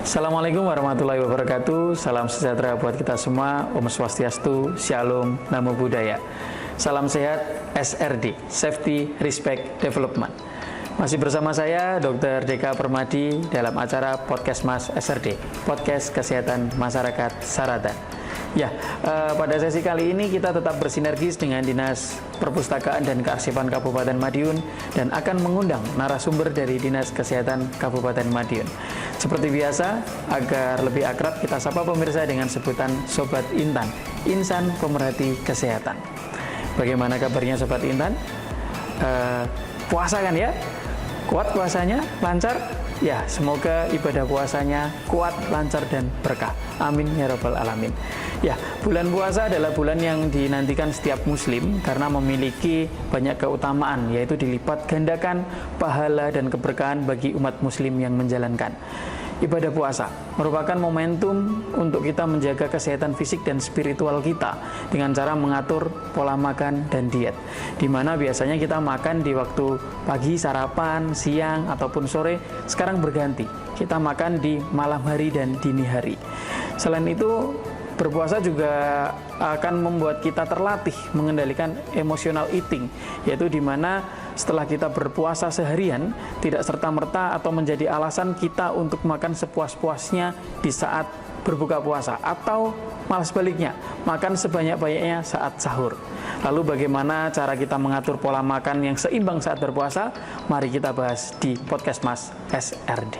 Assalamualaikum warahmatullahi wabarakatuh. Salam sejahtera buat kita semua. Om Swastiastu, Shalom, Namo Buddhaya. Salam sehat, SRD, Safety, Respect, Development. Masih bersama saya, Dr. Deka Permadi, dalam acara Podcast Mas SRD, Podcast Kesehatan Masyarakat Saratan. Ya, pada sesi kali ini kita tetap bersinergis dengan Dinas Perpustakaan dan Kearsipan Kabupaten Madiun dan akan mengundang narasumber dari Dinas Kesehatan Kabupaten Madiun. Seperti biasa, agar lebih akrab kita sapa pemirsa dengan sebutan Sobat Intan, Insan Pemerhati Kesehatan. Bagaimana kabarnya Sobat Intan? Puasa kan ya? Kuat puasanya? Lancar? Ya, semoga ibadah puasanya kuat, lancar, dan berkah. Amin ya rabbal alamin. Ya, bulan puasa adalah bulan yang dinantikan setiap muslim karena memiliki banyak keutamaan, yaitu dilipat gandakan pahala dan keberkahan bagi umat muslim yang menjalankan ibadah puasa. Merupakan momentum untuk kita menjaga kesehatan fisik dan spiritual kita dengan cara mengatur pola makan dan diet, di mana biasanya kita makan di waktu pagi, sarapan, siang, ataupun sore. Sekarang berganti, kita makan di malam hari dan dini hari. Selain itu, berpuasa juga akan membuat kita terlatih mengendalikan emotional eating, yaitu di mana setelah kita berpuasa seharian, tidak serta-merta atau menjadi alasan kita untuk makan sepuas-puasnya di saat berbuka puasa, atau malah sebaliknya, makan sebanyak-banyaknya saat sahur. Lalu bagaimana cara kita mengatur pola makan yang seimbang saat berpuasa? Mari kita bahas di Podcast Mas SRD.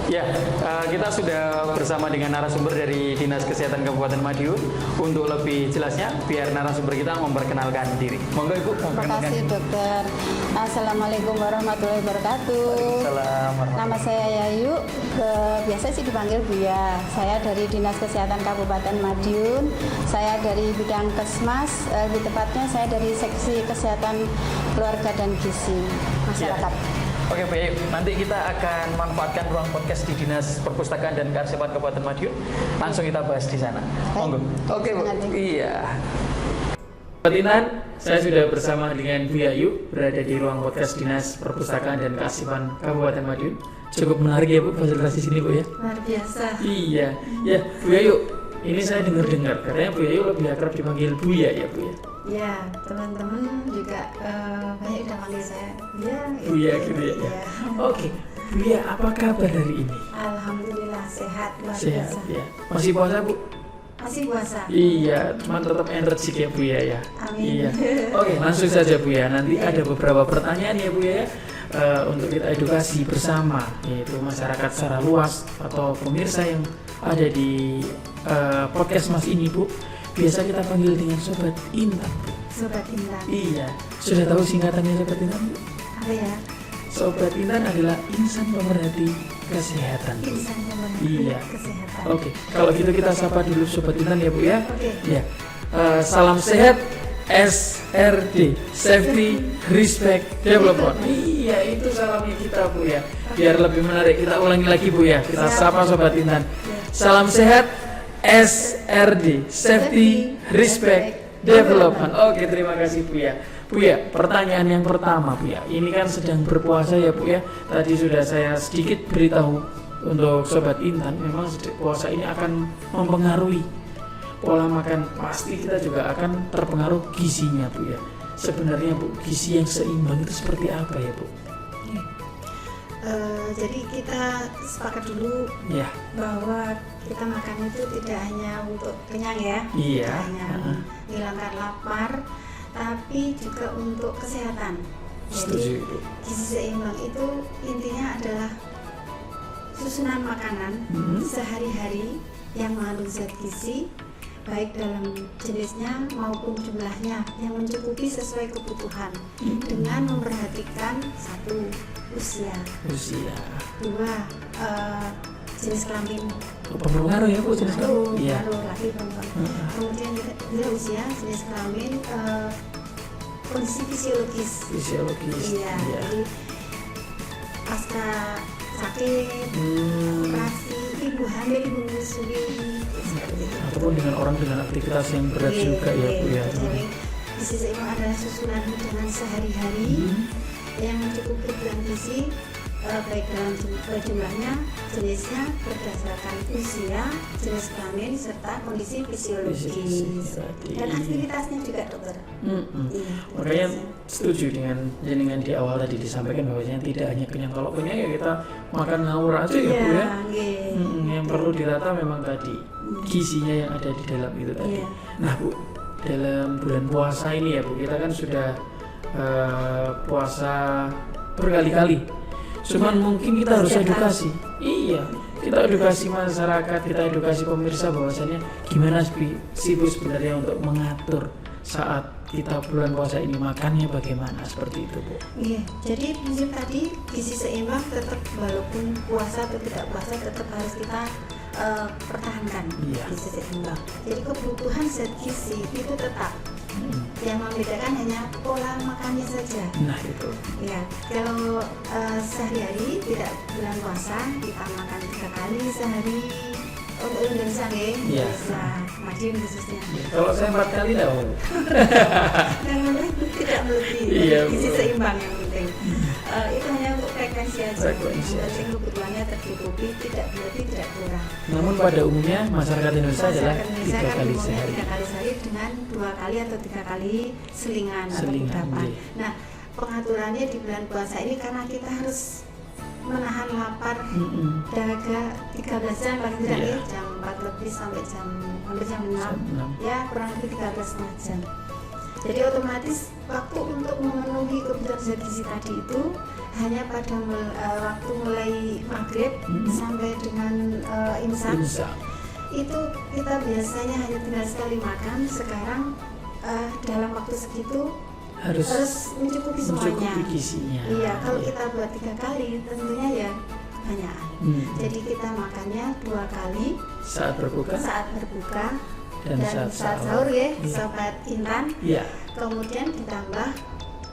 Ya, kita sudah bersama dengan narasumber dari Dinas Kesehatan Kabupaten Madiun. Untuk lebih jelasnya, biar narasumber kita memperkenalkan diri. Monggo Ibu, Terima kasih dokter. Assalamualaikum warahmatullahi wabarakatuh. Nama saya Yayu, biasa sih dipanggil Buya. Saya dari Dinas Kesehatan Kabupaten Madiun. Saya dari bidang Kesmas, lebih tepatnya saya dari Seksi Kesehatan Keluarga dan Gizi Masyarakat. Ya. Oke baik, nanti kita akan manfaatkan ruang podcast di Dinas Perpustakaan dan Kearsipan Kabupaten Madiun. Langsung kita bahas di sana. Monggo. Oke Bu. Iya. Pertinan, saya sudah bersama dengan Bu Yayu berada di ruang podcast Dinas Perpustakaan dan Kearsipan Kabupaten Madiun. Cukup menarik ya Bu fasilitas di sini Bu ya. Luar biasa. Iya. Ya Bu Yayu, ini saya dengar katanya Bu Yayu lebih akrab dipanggil Buya ya Bu ya. Ya, teman-teman juga banyak udah panggil saya Buya gitu ya. Ya. Oke, Buya, apa kabar hari ini? Alhamdulillah sehat, luar Sehat biasa. ya. Masih puasa Bu? Masih puasa. Iya, cuman tetap energik ya Bu ya. Amin. Iya. Oke, langsung saja Bu ya. Nanti ada beberapa pertanyaan ya Bu ya. Untuk kita edukasi bersama, yaitu masyarakat secara luas atau pemirsa yang ada di podcast Mas ini Bu. Biasa kita panggil dengan Sobat Intan. Sobat Intan. Iya, sudah tahu singkatannya Sobat Intan Bu? Apa ya? Sobat Intan adalah insan pemerhati kesehatan. Insan pemerhati Iya. kesehatan. Oke, kalau gitu kita sapa dulu Sobat Intan ya Bu ya. Oke. Ya. Salam sehat, SRD, Safety, Respect, Development. Iya, itu salamnya kita Bu ya. Biar lebih menarik, kita ulangi lagi Bu ya. Kita sapa Sobat Intan. Salam sehat, SRD, Safety, Respect, Development. Oke, terima kasih Bu ya. Bu ya, pertanyaan yang pertama Bu ya. Ini kan sedang berpuasa ya Bu ya. Tadi sudah saya sedikit beritahu untuk Sobat Intan, memang puasa ini akan mempengaruhi pola makan. Pasti kita juga akan terpengaruh gizinya Bu ya. Sebenarnya Bu, gizi yang seimbang itu seperti apa ya Bu? Jadi kita sepakat dulu Ya. bahwa kita makan itu tidak hanya untuk kenyang ya, Iya. tidak hanya menghilangkan lapar, tapi juga untuk kesehatan. Setuju Jadi Bu. gizi seimbang itu intinya adalah susunan makanan sehari-hari yang mengandung zat gizi, baik dalam jenisnya maupun jumlahnya, yang mencukupi sesuai kebutuhan, dengan memperhatikan satu, usia, dua, jenis kelamin. Pengaruh ya Bu jenis kelamin? Iya. Pengaruh laki perempuan. Kemudian juga usia, jenis kelamin, kondisi fisiologis. Iya. Jadi pasca sakit, operasi, ibu hamil, ibu menyusui, ataupun dengan orang dengan aktivitas yang berat juga ya Bu ya. Jadi Gizi seimbang adalah susunan hidangan sehari-hari yang cukup bergizi gizi, baik dalam jumlahnya, jenisnya, berdasarkan usia, jenis kelamin, serta kondisi fisiologis dan aktivitasnya juga, dokter. Iya, makanya setuju dengan di awal tadi disampaikan bahwasanya tidak hanya kenyang. Kalau kenyang ya kita makan ngawur aja ya Bu ya. Yang perlu ditata memang tadi gizinya yang ada di dalam itu tadi. Nah Bu, dalam bulan puasa ini ya Bu, kita kan sudah puasa berkali-kali. Cuman mungkin kita harus edukasi. Iya, kita edukasi masyarakat, kita edukasi pemirsa bahwasannya gimana sih Bu sebenarnya untuk mengatur saat kita bulan puasa ini makannya bagaimana, seperti itu Bu. Iya, jadi prinsip tadi gizi seimbang tetap walaupun puasa atau tidak puasa tetap harus kita pertahankan gizi seimbang. Jadi kebutuhan zat gizi itu tetap. Yang membedakan hanya pola makannya saja. Nah itu. Ya, kalau sehari-hari tidak bulan puasa kita makan 3 kali sehari. Untuk Indonesia nih, Indonesia Madiun khususnya. Kalau saya 4 kali dah. Yang penting tidak melebihi, gizi seimbang yang penting. Itu hanya untuk frekuensi aja. Yang penting kebutuhannya tercukupi, tidak berarti tidak kurang. Namun pada umumnya masyarakat Indonesia adalah 3 kali sehari. 3 kali sehari dengan 2 kali atau 3 kali selingan atau kudapan. Nah, pengaturannya di bulan puasa ini karena kita harus menahan lapar dahaga 13 jam paling tidak ya, jam 4 lebih sampai jam 6 ya, kurang lebih 13,5 jam. Jadi otomatis waktu untuk memenuhi kebutuhan zat gizi tadi itu hanya pada waktu mulai maghrib sampai dengan imsak. Itu kita biasanya hanya tinggal sekali makan. Sekarang dalam waktu segitu harus mencukupi semuanya. Gizinya. Iya, kalau kita buat 3 kali tentunya ya kebanyakan. Jadi kita makannya 2 kali saat berbuka dan saat sahur ya, Sobat Intan. Kemudian ditambah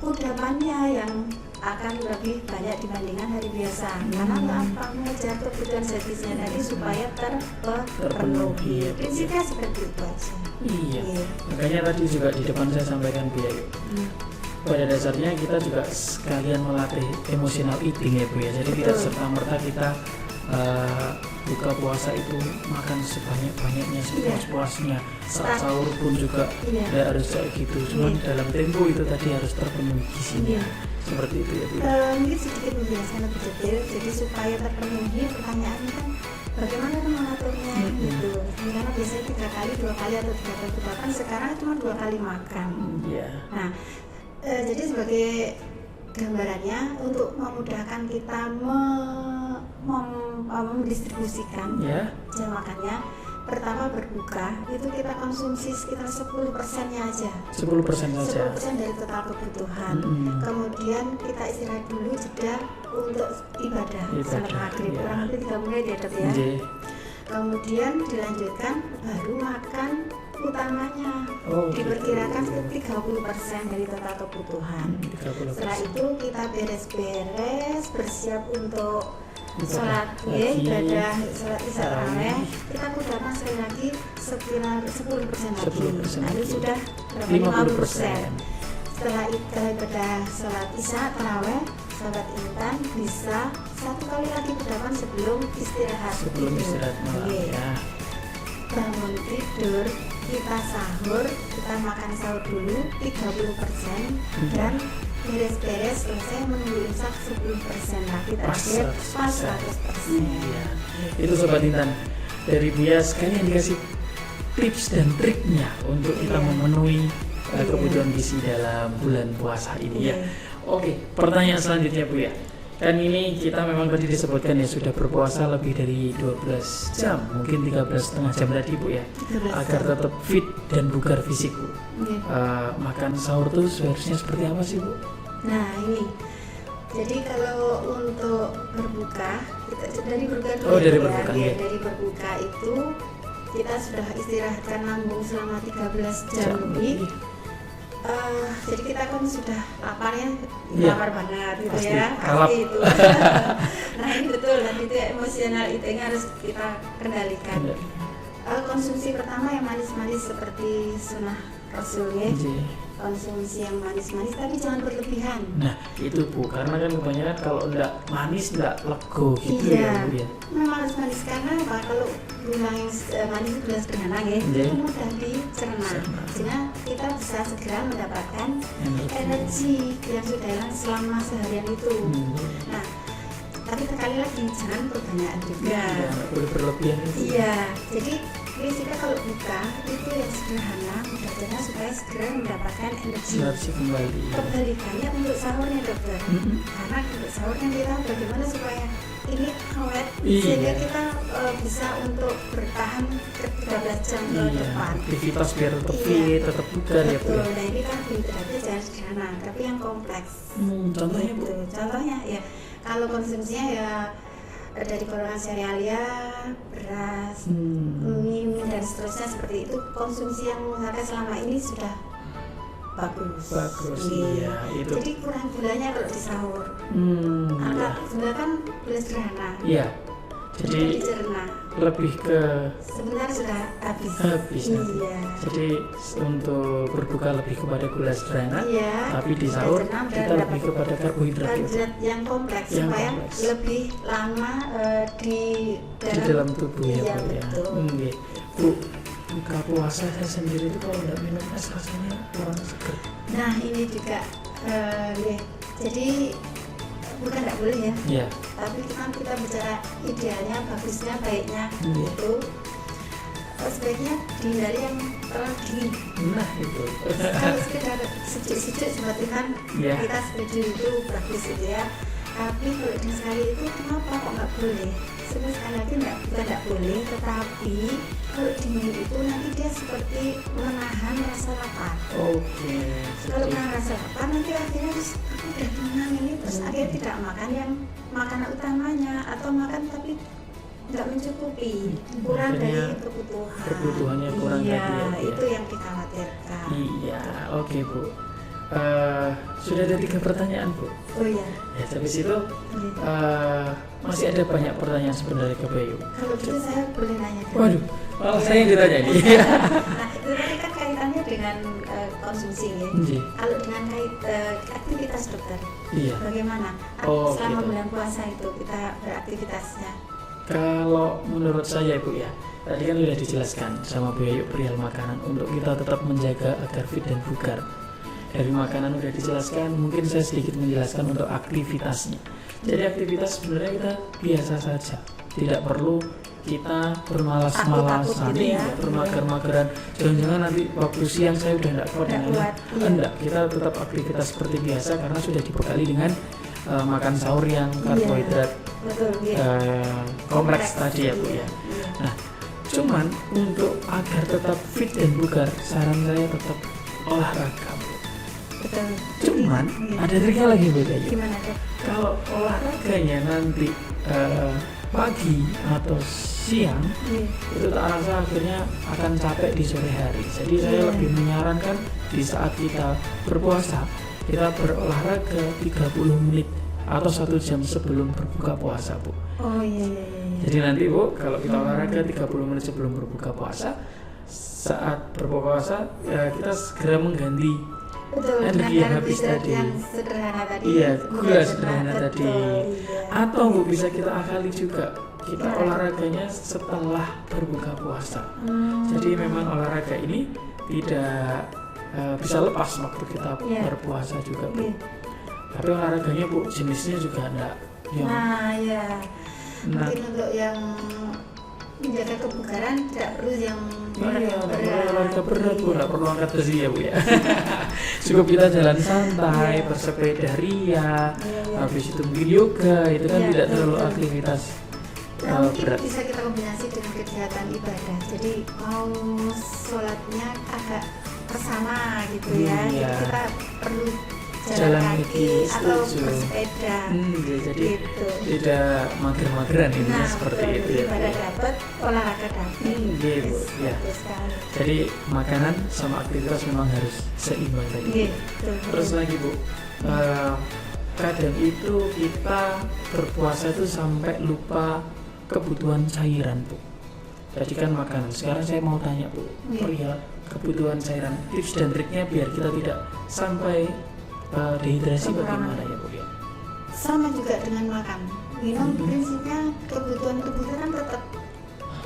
kudapannya yang akan lebih banyak dibandingkan hari biasa. Karena apa? Mengejar kebutuhan zat gizinya tadi supaya terpenuhi. Prinsipnya seperti itu aja. Iya. Makanya tadi juga di depan saya sampaikan Bu ya. Pada dasarnya kita juga sekalian melatih emotional eating ya Bu ya. Jadi tidak serta-merta kita buka puasa itu makan sebanyak-banyaknya, sepuas-puasnya. Saat sahur pun juga tidak harus kayak gitu. Cuman dalam tempo itu tadi harus terpenuhi gizinya. Seperti itu ya Bu. Mungkin sedikit menjelaskan lebih detail. Jadi supaya terpenuhi pertanyaannya kan bagaimana mengaturnya gitu. Karena biasanya 3 kali, 2 kali atau 3 kali kudapan, sekarang cuma 2 kali makan. Nah, jadi sebagai gambarannya untuk memudahkan kita mendistribusikan jam makannya, pertama berbuka itu kita konsumsi sekitar 10%-nya aja. 10% dari total kebutuhan. Kemudian kita istirahat dulu, jeda untuk ibadah salat maghrib kurang lebih 3 menit ya, Dok ya. Kemudian dilanjutkan baru makan utamanya. Diperkirakan 30% dari total kebutuhan. Setelah itu kita beres-beres, bersiap untuk sholat ibadah, sholat isya tarawih. Kita kudapan sekali lagi sekitar 10% lagi. Nah, itu sudah 50%. Setelah ibadah sholat isya tarawih, Sobat Intan bisa 1 kali lagi kudapan sebelum istirahat. Malam ya. Bangun tidur, kita sahur, kita makan sahur dulu 30% dan beres-beres selesai menunggu imsak 10% lagi terakhir pas 100%. Itu Sobat Intan, dari Buya sekalian dikasih tips dan triknya untuk kita memenuhi kebutuhan gizi dalam bulan puasa ini ya. Oke, pertanyaan selanjutnya Bu ya. Kan ini kita memang tadi disebutkan ya sudah berpuasa lebih dari 12 jam, mungkin 13,5 jam tadi Bu ya, agar tetap fit dan bugar fisik Bu. Makan sahur tuh seharusnya seperti apa sih Bu? Nah ini, jadi kalau untuk berbuka, dari berbuka dulu dari berbuka, dari berbuka itu kita sudah istirahatkan lambung selama 13 jam lebih. Jadi kita kan sudah laparnya, lapar banget gitu pasti, ya, pasti itu. Nah ini betul, dan itu emosional eating harus kita kendalikan. Konsumsi pertama yang manis-manis seperti sunnah Rasul ya. Nggih. Konsumsi yang manis-manis tapi jangan berlebihan. Nah, itu Bu, karena kan kebanyakan kalau enggak manis enggak lego gitu Iya. ya Bu ya. Memang harus manis karena apa? Kalau gula yang manis itu gula sederhana ya, Iya. itu mudah dicerna. Cerna. Sehingga kita bisa segera mendapatkan Energi. energi yang sudah hilang selama seharian itu. Hmm. Nah, tapi sekali lagi jangan kebanyakan juga. Ya, nggak boleh berlebihan itu. Iya, jadi prinsipnya kalau buka itu yang sederhana, mudah cerna supaya segera mendapatkan energi. Energi kembali. Kebalikannya untuk sahurnya dokter, Mm-mm. karena untuk sahurnya kita bagaimana supaya ini awet Iya. sehingga kita bisa untuk bertahan ke 13 jam ke Iya, depan. aktivitas biar tetap Iya. fit, tetap bugar ya Bu Betul, ya. nah ini kan karbohidratnya jangan sederhana, tapi yang kompleks. Contohnya Bu. Gitu. Contohnya ya, kalau konsumsinya ya dari golongan serealia, beras, mie dan seterusnya seperti itu, konsumsi yang saya selama ini sudah bagus. Bagus, Iya. iya, itu. Jadi kurang gulanya kalau di sahur. Iya. Angka gula kan gula sederhana. Iya. Jadi Jadi dicerna. lebih ke Sebentar sudah habis. habis nanti. Iya. Jadi untuk berbuka lebih kepada gula sederhana, Iya. tapi di sahur Dicerna dan kita lebih dapat kepada karbohidrat ya. karbohidrat yang kompleks Yang supaya kompleks. lebih lama di Di dalam tubuh ya Iya, Bu ya. betul. Iya. Bu, buka puasa saya sendiri itu kalau nggak minum es rasanya kurang seger. Nah ini juga ya. Jadi bukan tidak boleh ya, Iya. tapi kan kita bicara idealnya, bagusnya, baiknya Iya. itu sebaiknya dihindari yang terlalu dingin. Nah itu. Kalau sekedar sejuk-sejuk seperti kan Iya. kita setuju itu bagus gitu ya. Tapi kalau dingin sekali itu kenapa kok nggak boleh? Sebenarnya sekali lagi bukan nggak boleh, tetapi kalau dingin itu nanti dia seperti menahan rasa lapar. Oke. Kalau Jadi menahan rasa lapar nanti akhirnya terus aku udah kenyang ini, terus akhirnya tidak makan yang makanan utamanya atau makan tapi nggak mencukupi, kurang Akhirnya dari kebutuhan. kebutuhannya kurang iya, tadi ya, Bu, ya. itu yang dikhawatirkan. iya, oke Bu. Sudah ada 3 pertanyaan Bu. Oh iya. Ya, habis itu Iya. masih ada banyak pertanyaan sebenarnya ke Bayu. Kalau gitu saya boleh nanya dulu. Waduh, saya yang ditanya nih. Nah itu tadi kan kaitannya dengan konsumsi ya. Iya. Kalau dengan aktivitas dokter, Iya. bagaimana? Oh, Selama gitu. bulan puasa itu kita beraktivitasnya. Kalau menurut saya Bu ya, tadi kan sudah dijelaskan sama Bu Yayu perihal makanan untuk kita tetap menjaga agar fit dan bugar. Dari makanan sudah dijelaskan, mungkin saya sedikit menjelaskan untuk aktivitasnya. Jadi aktivitas sebenarnya kita biasa saja, tidak perlu kita bermalas-malasan, Takut-takut gitu ya. bermager-mageran. Jangan-jangan nanti waktu siang saya udah tidak kuat. Nggak kuat, iya. Enggak, kita tetap aktivitas seperti biasa karena sudah dibekali dengan makan sahur yang karbohidrat Betul. Iya. kompleks tadi ya Bu ya. Iya. Nah, cuman untuk agar tetap fit dan bugar, saran saya tetap olahraga Bu. Betul. Cuman Iya. ada triknya lagi Bu Yayu. Gimana dok? Kalau olahraganya nanti pagi atau siang, Iya. itu tak rasa akhirnya akan capek di sore hari. Jadi saya Iya. lebih menyarankan di saat kita berpuasa, kita berolahraga 30 menit atau 1 jam sebelum berbuka puasa Bu. Oh iya iya iya. Jadi nanti Bu, kalau kita olahraga 30 menit sebelum berbuka puasa, saat berbuka puasa kita segera mengganti Betul. energi yang habis karbohidrat tadi. yang sederhana tadi. Iya, Sudah gula cerna, sederhana betul, tadi. iya. Atau Bu bisa kita akali juga, kita Gimana? olahraganya setelah berbuka puasa. Hmm. Jadi memang olahraga ini tidak bisa lepas waktu kita Iya. berpuasa juga Bu. Iya. Tapi olahraganya Bu jenisnya juga enggak yang Nah ya. nah, Mungkin untuk yang menjaga kebugaran tidak perlu yang iya, olahraga nggak perlu olahraga berat Bu, Iya. nggak perlu angkat besi ya Bu ya. Cukup kita jalan santai, Iya. bersepeda ria, Iya, iya. habis itu mungkin yoga, itu kan Iya, tidak betul, terlalu betul. aktivitas Nah, mungkin berat. bisa kita kombinasi dengan kegiatan ibadah. Jadi mau sholatnya agak bersama gitu ya. Iya. Jadi kita perlu Jalan jalan kaki, kaki atau setuju. bersepeda. Ya, jadi Gitu. tidak mager-mageran intinya seperti betul. itu ya Bu. Ibadah dapat, olahraga dapat. Gitu, Yes, ya. betul sekali. Jadi makanan sama aktivitas memang harus seimbang tadi. Iya, betul. Terus lagi Bu, kadang itu kita berpuasa itu sampai lupa kebutuhan cairan Bu. Tadi kan makanan. Sekarang saya mau tanya Bu, Iya. perihal kebutuhan cairan, tips dan triknya biar kita tidak sampai dehidrasi bagaimana ya Bu ya? Sama juga dengan makan. Minum prinsipnya kebutuhan tubuh kita kan tetap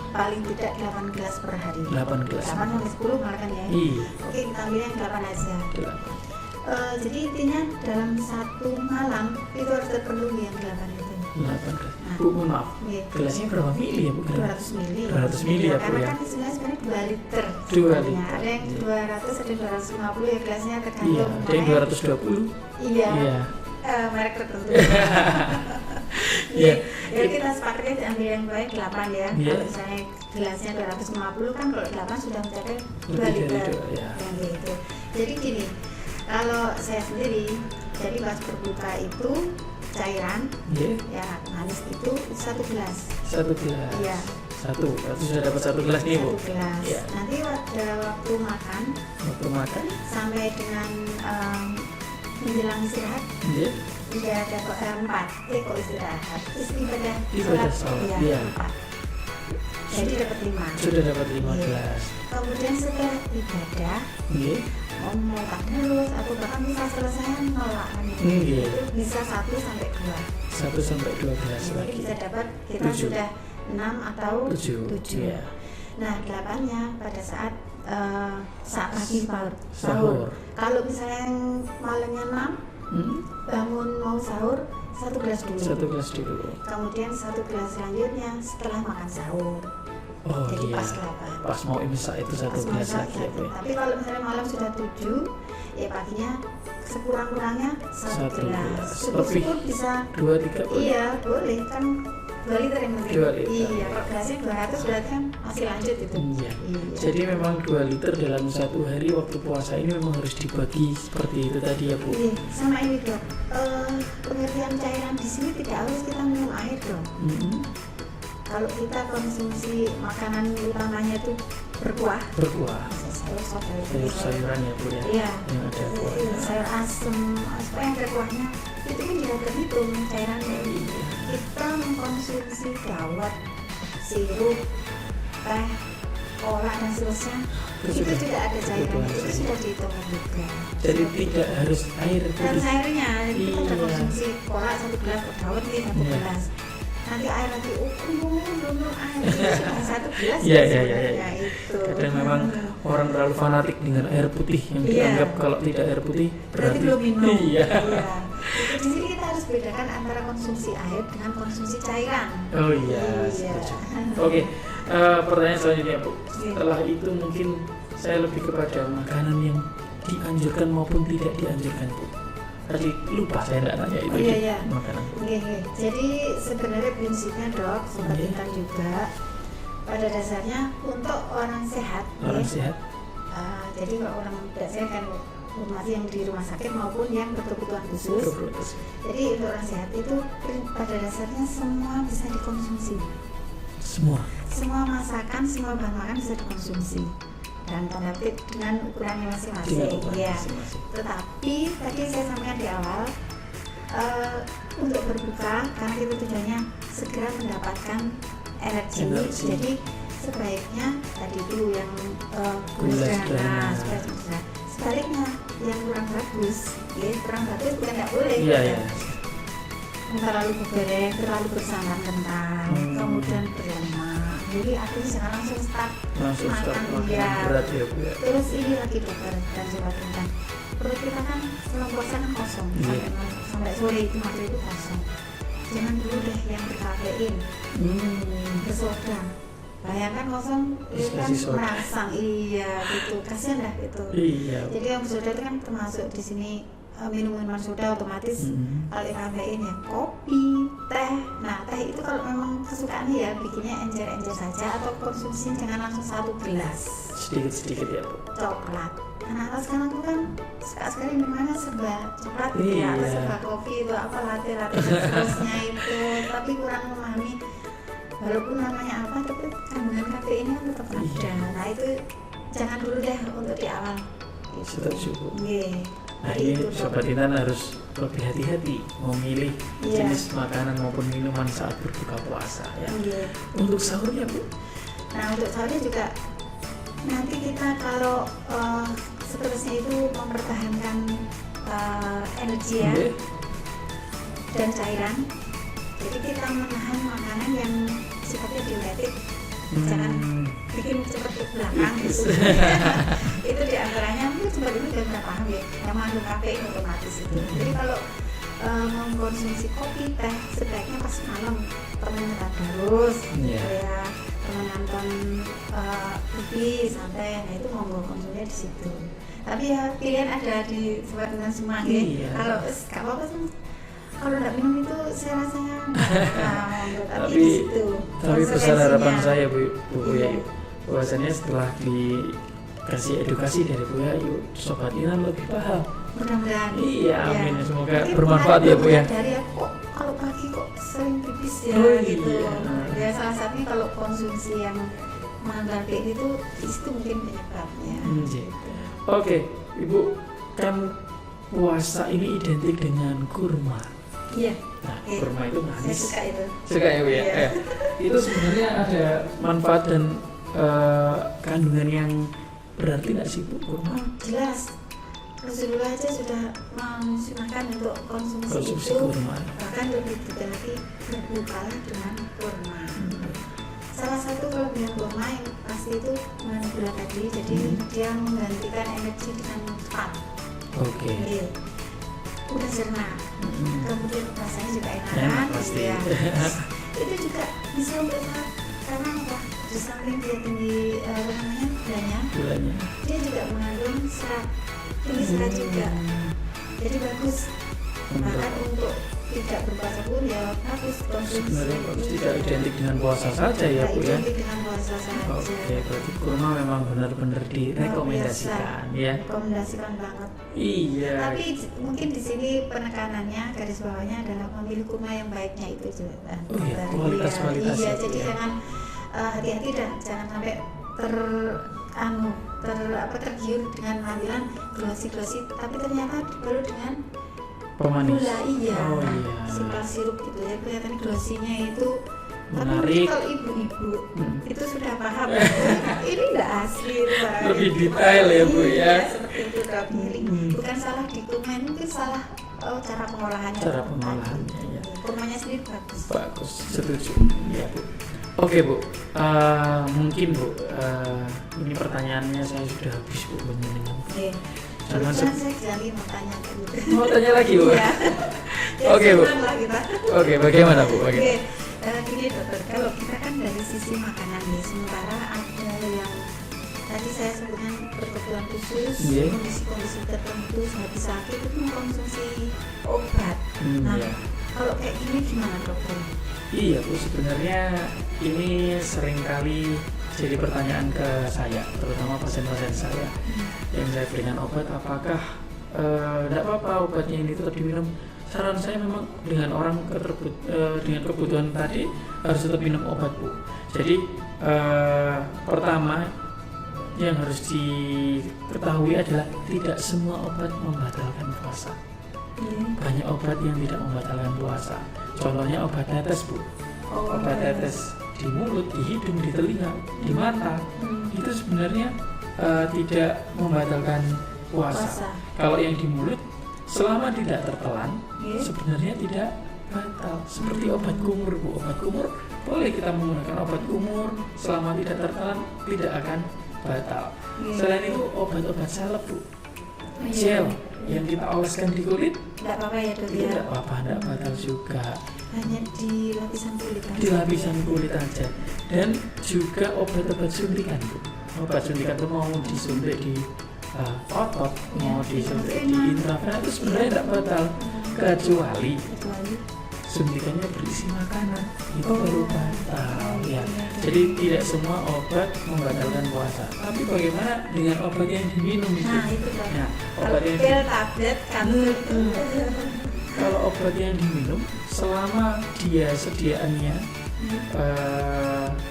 paling tidak 8 gelas per hari. 8 gelas. 8 sampai 10 malah kan ya. Iya. Oke, kita ambil yang 8 aja. 8. Jadi intinya dalam satu malam itu harus terpenuhi yang 8 itu. 8 gelas. Bu, mohon maaf. Iya. Gelasnya berapa mili ya Bu? 200 mili. 200 mili ya Bu Karena ya? kan sebenarnya 2 liter. 2 liter. Ada yang 200, ada yang 250 ya gelasnya Iya, tergantung. ada yang 220. Iya. Iya. Merek tertentu. Iya. Ya kita sepakatnya ambil yang baik 8 ya. Iya. Kalau misalnya gelasnya 250 kan kalau 8 sudah mencapai 2 Lebih dari liter. 2, ya. Yang gitu. Jadi gini, kalau saya sendiri, jadi pas berbuka itu cairan Iya. ya manis itu 1 gelas. 1 gelas. Iya. 1. Berarti sudah dapat 1 gelas nih Bu. 1 gelas. Iya. Nanti pada waktu makan Waktu makan. sampai dengan menjelang istirahat Iya. sudah ada 4 kok istirahat terus ibadah Ibadah sholat, iya. 4 jadi dapat 5. Sudah dapat 5 Iya. gelas. Kemudian setelah ibadah Iya. mau tak mulus atau bahkan bisa selesai nolak kan itu. Iya. Itu bisa 1 sampai 2. 1 sampai 2 gelas Jadi lagi. bisa dapat kita 7. sudah 6 atau 7. 7. Iya. Nah 8-nya pada saat pagi Sahur. sahur. Kalau misalnya malamnya 6 bangun mau sahur 1 gelas dulu. 1 gelas dulu. Kemudian 1 gelas selanjutnya setelah makan sahur. Oh Jadi iya. pas 8. Pas mau imsak itu 1 Pas gelas masak lagi ya Bu. satu. Tapi kalau misalnya malam sudah 7, ya paginya sekurang-kurangnya 1 1 gelas. gelas. Syukur-syukur bisa 2-3 boleh. iya boleh kan 2 liter yang penting. 2 liter. Iya, kalau gelasnya 200 berarti kan masih lanjut itu. Iya. Iya. Jadi memang 2 liter dalam 1 hari waktu puasa ini memang harus dibagi seperti itu tadi ya Bu. Iya, sama ini dok. Pengertian cairan di sini tidak harus kita minum air dong. Kalau kita konsumsi makanan utamanya itu berkuah, Berkuah. Sayur-sayuran ya Bu ya. Iya. Yang ada kuahnya. Sayur asem, apa yang ada kuahnya itu kan juga terhitung cairannya. Iya. Kita mengkonsumsi dawet, sirup, teh, kolak dan seterusnya Itu itu sudah tidak ada cairan, kebutuhan itu saya. sudah dihitung juga. Jadi tidak harus air Dan putih. airnya kita Iya. konsumsi kolak 1 gelas, dawet nih 1 Iya. gelas. Nanti air lagi, belum air sudah 1 gelas. Iya, ya iya, sebenarnya iya. itu. Kadang memang orang terlalu fanatik dengan air putih yang Iya. dianggap kalau tidak air putih berarti belum minum. Iya. Di sini kita harus bedakan antara konsumsi air dengan konsumsi cairan. Oh iya. Setuju. Oke, pertanyaan selanjutnya Bu. Setelah itu mungkin saya lebih kepada makanan yang dianjurkan maupun tidak dianjurkan Bu. Tadi lupa saya tidak tanya itu Oh, iya, di iya. makanan Bu. Oke. Jadi sebenarnya prinsipnya dok, sobat Iya. Intan juga pada dasarnya untuk orang sehat. Orang ya. sehat. Jadi kalau orang tidak sehat kan masih yang di rumah sakit maupun yang berkebutuhan khusus. Kebetulan. Jadi untuk orang sehat itu pada dasarnya semua bisa dikonsumsi. Semua. Semua masakan, semua bahan makan bisa dikonsumsi. Dan tanda petik dengan ukurannya masing-masing. Dengan ukuran Iya. masing-masing. Tetapi tadi saya sampaikan di awal untuk berbuka karena kita tujuannya segera mendapatkan energi. Energi. Jadi sebaiknya tadi itu yang Gula sederhana, sederhana. sebaliknya yang kurang bagus, ya kurang bagus bukan nggak boleh. Iya gitu. ya. Terlalu bergoreng, terlalu bersantan kentang, kemudian berlemak. Jadi artinya jangan langsung start Langsung start makan makanan dia. berat ya Bu ya. Terus ini lagi dokter dan sobat Intan. Perut kita kan setelah puasa kan kosong Iya. sampai sore itu maghrib itu kosong. Jangan dulu deh yang berkafein, bersoda. Bayangkan kosong itu kan Kasih soda. merangsang, iya gitu. Kasihan dah gitu. Iya. Jadi yang bersoda itu kan termasuk di sini minuman soda otomatis kalau kafein ya kopi, teh. Nah teh itu kalau memang kesukaannya ya bikinnya encer-encer saja atau konsumsi jangan langsung 1 gelas. Sedikit-sedikit ya Bu. Coklat. Anak-anak sekarang tuh kan suka sekali minumannya serba coklat gitu ya, atau Iya. serba kopi itu apa latte dan seterusnya itu, tapi kurang memahami walaupun namanya apa tapi kandungan kafeinnya tetap ada. Iya. Nah itu jangan dulu deh untuk di awal. Setuju Bu. Iya. Nah Jadi ini itu, Sobat Intan harus lebih hati-hati memilih Iya. jenis makanan maupun minuman saat berbuka puasa ya. Iya. Untuk sahurnya Bu, Nah untuk sahurnya juga nanti kita kalau seterusnya itu mempertahankan energi ya dan cairan. Jadi kita menahan makanan yang sifatnya diuretik, jangan bikin cepat ke belakang gitu. Itu diantaranya mungkin sempat ini udah pernah paham ya, yang mengandung kafein otomatis itu. Jadi kalau mengkonsumsi kopi, teh sebaiknya pas malam teman tadarus, ya teman nonton TV santai, nah itu monggo konsumsinya di situ. Tapi ya pilihan ada di sebuah semua ya. Kalau gak apa-apa sih. Kalau nggak minum itu saya rasanya tapi di situ. Tapi besar harapan saya Bu Yayu, bahwasannya setelah dikasih edukasi dari Bu Yayu, Sobat Inan lebih paham. Mudah-mudahan. Iya, amin. Semoga bermanfaat ya Bu ya. Dari kok kalau pagi kok sering pipis ya gitu. Ya salah satunya kalau konsumsi yang mengandung kafein itu mungkin penyebabnya. Oke, Ibu, kan puasa ini identik dengan kurma. Iya. Nah, kurma itu manis. Saya suka itu. Suka ya Bu ya? Iya. Itu sebenarnya ada manfaat dan kandungan yang berarti nggak sih Bu kurma? Jelas. Rasulullah aja sudah mensunahkan untuk konsumsi itu, kurma. bahkan lebih detail lagi berbukalah dengan kurma. Salah satu kelebihan kurma yang pasti itu mengandung gula tadi, jadi dia menggantikan energi dengan cepat. Oke. Udah cerna, kemudian rasanya juga enak pasti. Ya. Itu juga bisa mempercepat karena apa? Di samping dia tinggi gulanya, dia juga mengandung serat, tinggi serat juga. Jadi bagus. Bahkan untuk tidak berpuasa pun ya bagus konsumsi. Sebenarnya tidak identik dengan puasa saja ya Bu ya. Identik dengan puasa saja. Oke, berarti kurma memang benar-benar direkomendasikan ya. Rekomendasikan banget. Iya. Tapi mungkin di sini penekanannya garis bawahnya adalah memilih kurma yang baiknya itu juga. Oh iya, kualitas. Iya, jadi jangan hati-hati dah, jangan sampai tergiur dengan tampilan glossy, tapi ternyata dibalut dengan pemanis. gula, iya. Oh iya. Simpel sirup gitu ya, kelihatan glossy-nya itu menarik. Tapi kalau ibu-ibu itu sudah paham ini enggak asli Pak. Lebih detail ya Bu ya. Seperti itu miring. Bukan salah ditumen, mungkin salah cara pengolahannya. Cara pengolahannya ya. Kurmanya sendiri bagus. Setuju ya Bu. Oke Bu, mungkin Bu, ini pertanyaannya saya sudah habis Bu menyenangkan. Oke. Jangan saya jadi mau tanya dulu. Mau tanya lagi Bu? Ya. Oke Bu. Oke, bagaimana Bu? Oke. Gini dokter, kalau kita kan dari sisi makanan ya, sementara ada yang tadi saya sebutkan berkebutuhan khusus, kondisi-kondisi tertentu habis sakit itu mengkonsumsi obat. Kalau kayak gini gimana dokter? Iya Bu, sebenarnya ini seringkali jadi pertanyaan ke saya, terutama pasien-pasien saya yang saya berikan obat, apakah tidak apa-apa obatnya ini tetap diminum. Saran saya memang dengan orang dengan kebutuhan tadi harus tetap minum obat Bu. Jadi pertama yang harus diketahui adalah tidak semua obat membatalkan puasa. Banyak obat yang tidak membatalkan puasa. Contohnya obat tetes Bu. Obat tetes di mulut, di hidung, di telinga, di mata itu sebenarnya tidak membatalkan puasa. Kalau yang di mulut selama tidak tertelan sebenarnya tidak batal. Seperti obat kumur Bu, obat kumur boleh kita menggunakan obat kumur selama tidak tertelan, tidak akan batal. Selain itu obat-obat salep Bu, gel yang kita oleskan di kulit tidak apa-apa ya dok ya? Tidak apa-apa, tidak batal juga. Hanya di lapisan kulit aja. Di lapisan kulit aja. Dan juga obat-obat suntikan Bu. Obat suntikan itu mau disuntik di otot, mau disuntik di intravena itu sebenarnya tidak batal, kecuali suntikannya berisi makanan, itu baru batal ya. Jadi tidak semua obat membatalkan puasa. Tapi bagaimana dengan obat yang diminum itu? Nah itu kan. Nah, obat yang tablet kapsul. Kalau obat yang diminum selama dia sediaannya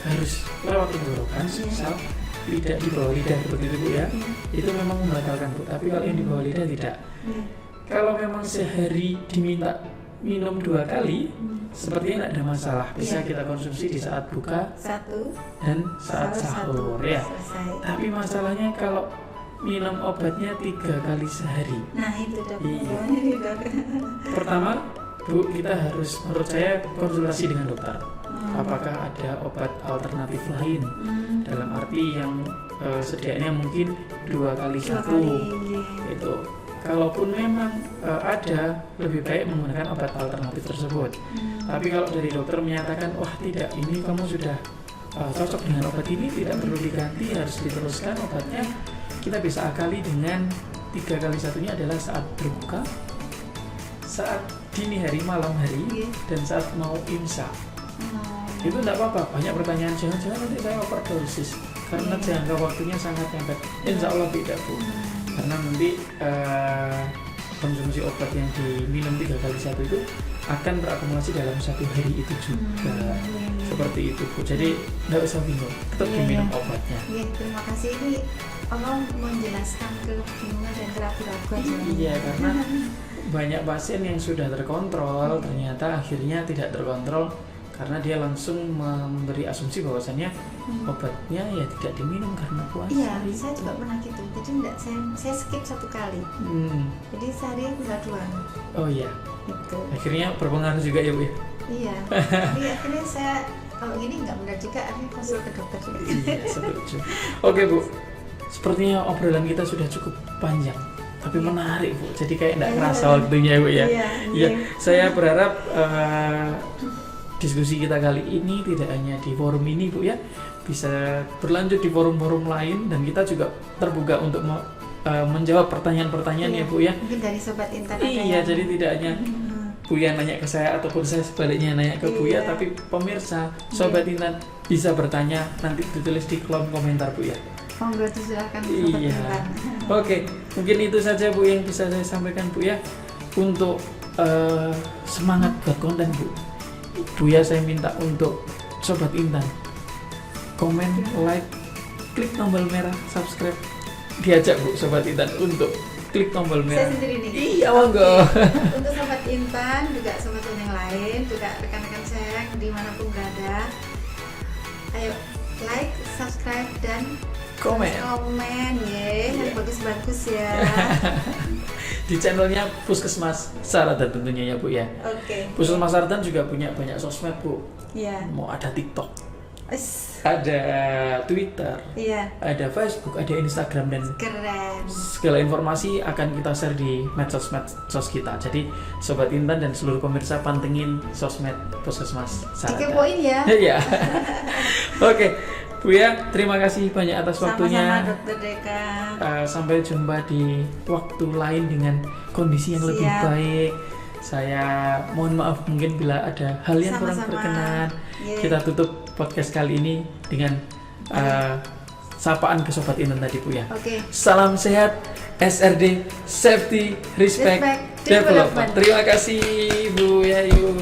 harus lewat tenggorokan, misal tidak di bawah lidah seperti itu Bu ya, itu memang membatalkan Bu. Tapi kalau yang di bawah lidah tidak. Kalau memang sehari diminta minum 2 kali, sepertinya tidak ada masalah. Bisa kita konsumsi di saat buka Satu. dan saat sahur ya. Selesai. Tapi masalahnya kalau minum obatnya 3 kali sehari. Nah itu dok. Iya. Ini, dok. Pertama, Bu, kita harus menurut saya konsultasi dengan dokter. Apakah ada obat alternatif lain? Dalam arti yang sedianya mungkin 2 kali 1 itu. Kalaupun memang ada, lebih baik menggunakan obat alternatif tersebut. Tapi kalau dari dokter menyatakan, wah tidak, ini kamu sudah cocok dengan obat ini, tidak perlu diganti, harus diteruskan obatnya, kita bisa akali dengan 3 kali 1-nya adalah saat berbuka, saat dini hari, malam hari, dan saat mau imsak. Itu tidak apa-apa. Banyak pertanyaan, jangan-jangan nanti saya overdosis karena jangka waktunya sangat pendek. Insya Allah tidak, Bu. Karena nanti konsumsi obat yang diminum 3 kali 1 itu akan terakumulasi dalam 1 hari itu juga. Seperti itu, Bu. Jadi tidak usah bingung, tetap diminum obatnya. Iya, terima kasih. Ini Allah menjelaskan kebingungan dan keraguan-keraguan. Iya, karena banyak pasien yang sudah terkontrol ternyata akhirnya tidak terkontrol karena dia langsung memberi asumsi bahwasannya obatnya ya tidak diminum karena puasa. Iya, saya juga pernah gitu. Jadi enggak, saya skip 1 kali. Jadi sehari udah 2. Oh iya. Gitu. Akhirnya berpengaruh juga ya, Bu ya? Iya. Jadi akhirnya saya kalau gini nggak benar juga, akhirnya konsul ke dokter juga. Iya, setuju. Oke, Bu. Sepertinya obrolan kita sudah cukup panjang. Tapi menarik, Bu. Jadi kayak enggak kerasa waktunya, Bu ya. Iya. Saya berharap diskusi kita kali ini tidak hanya di forum ini, Bu ya, bisa berlanjut di forum-forum lain dan kita juga terbuka untuk menjawab pertanyaan-pertanyaan ya, Bu ya. Mungkin dari Sobat Intan. Iya, jadi tidak hanya Buya nanya ke saya ataupun saya sebaliknya nanya ke Buya, tapi pemirsa Sobat Intan bisa bertanya, nanti ditulis di kolom komentar, Bu ya. Monggo silakan Sobat Iya. Intan. Oke, mungkin itu saja, Bu, yang bisa saya sampaikan, Bu ya. Untuk semangat buat konten, Bu. Buya saya minta untuk Sobat Intan komen, like, klik tombol merah, subscribe. Diajak, Bu, Sobat Intan untuk klik tombol merah. Saya sendiri nih. Iya, monggo. Untuk Sobat Intan, juga Sobat Intan yang lain, juga rekan-rekan saya dimanapun berada, ayo like, subscribe, dan Komen ya, yang bagus-bagus ya. di channelnya Puskesmas Saratan tentunya ya, Bu ya. Oke. Puskesmas Saratan juga punya banyak sosmed, Bu. Iya. Mau ada TikTok, Wis, ada Twitter, iya, ada Facebook, ada Instagram, dan keren. segala informasi akan kita share di medsos kita. Jadi Sobat Intan dan seluruh pemirsa pantengin sosmed Puskesmas Saratan. Dikepoin ya. Iya. Oke, Bu ya, terima kasih banyak atas waktunya. Sama-sama Dokter Deka. Sampai jumpa di waktu lain dengan kondisi yang lebih baik. Saya mohon maaf mungkin bila ada hal yang kurang berkenan. Kita tutup podcast kali ini dengan sapaan ke Sobat Intan tadi, Bu ya. Oke. Salam sehat, SRD, Safety, Respect, Development. Terima kasih, Bu Yayu.